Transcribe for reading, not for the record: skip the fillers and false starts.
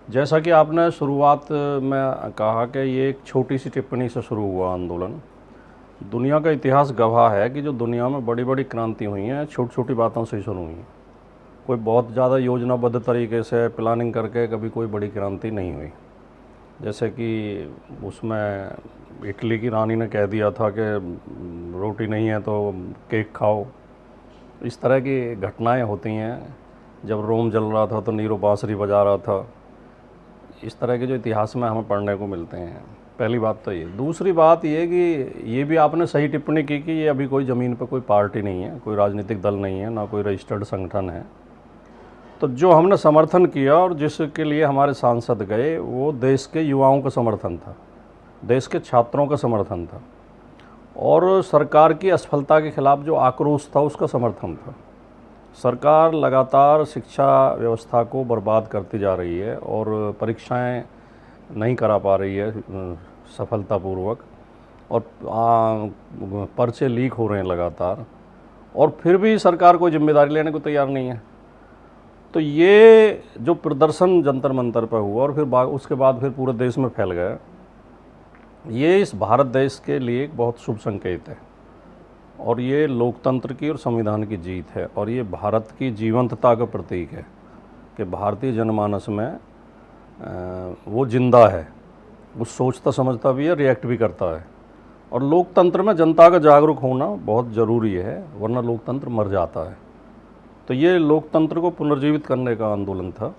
जैसा कि आपने शुरुआत में कहा कि ये एक छोटी सी टिप्पणी से शुरू हुआ आंदोलन। दुनिया का इतिहास गवाह है कि जो दुनिया में बड़ी बड़ी क्रांति हुई हैं छोटी छोटी बातों से ही शुरू हुई हैं। कोई बहुत ज़्यादा योजनाबद्ध तरीके से प्लानिंग करके कभी कोई बड़ी क्रांति नहीं हुई। जैसे कि उसमें इटली की रानी ने कह दिया था कि रोटी नहीं है तो केक खाओ। इस तरह की घटनाएं होती हैं। जब रोम जल रहा था तो नीरो बांसुरी बजा रहा था। इस तरह के जो इतिहास में हमें पढ़ने को मिलते हैं। पहली बात तो ये। दूसरी बात ये कि ये भी आपने सही टिप्पणी की कि ये अभी कोई ज़मीन पर कोई पार्टी नहीं है, कोई राजनीतिक दल नहीं है, ना कोई रजिस्टर्ड संगठन है। तो जो हमने समर्थन किया और जिसके लिए हमारे सांसद गए वो देश के युवाओं का समर्थन था, देश के छात्रों का समर्थन था और सरकार की असफलता के खिलाफ जो आक्रोश था उसका समर्थन था। सरकार लगातार शिक्षा व्यवस्था को बर्बाद करती जा रही है और परीक्षाएं नहीं करा पा रही है सफलतापूर्वक, और पर्चे लीक हो रहे हैं लगातार, और फिर भी सरकार कोई जिम्मेदारी लेने को तैयार नहीं है। तो ये जो प्रदर्शन जंतर मंतर पर हुआ और फिर उसके बाद फिर पूरे देश में फैल गया, ये इस भारत देश के लिए एक बहुत शुभ संकेत है और ये लोकतंत्र की और संविधान की जीत है और ये भारत की जीवंतता का प्रतीक है कि भारतीय जनमानस में वो जिंदा है, वो सोचता समझता भी है, रिएक्ट भी करता है। और लोकतंत्र में जनता का जागरूक होना बहुत ज़रूरी है, वरना लोकतंत्र मर जाता है। तो ये लोकतंत्र को पुनर्जीवित करने का आंदोलन था।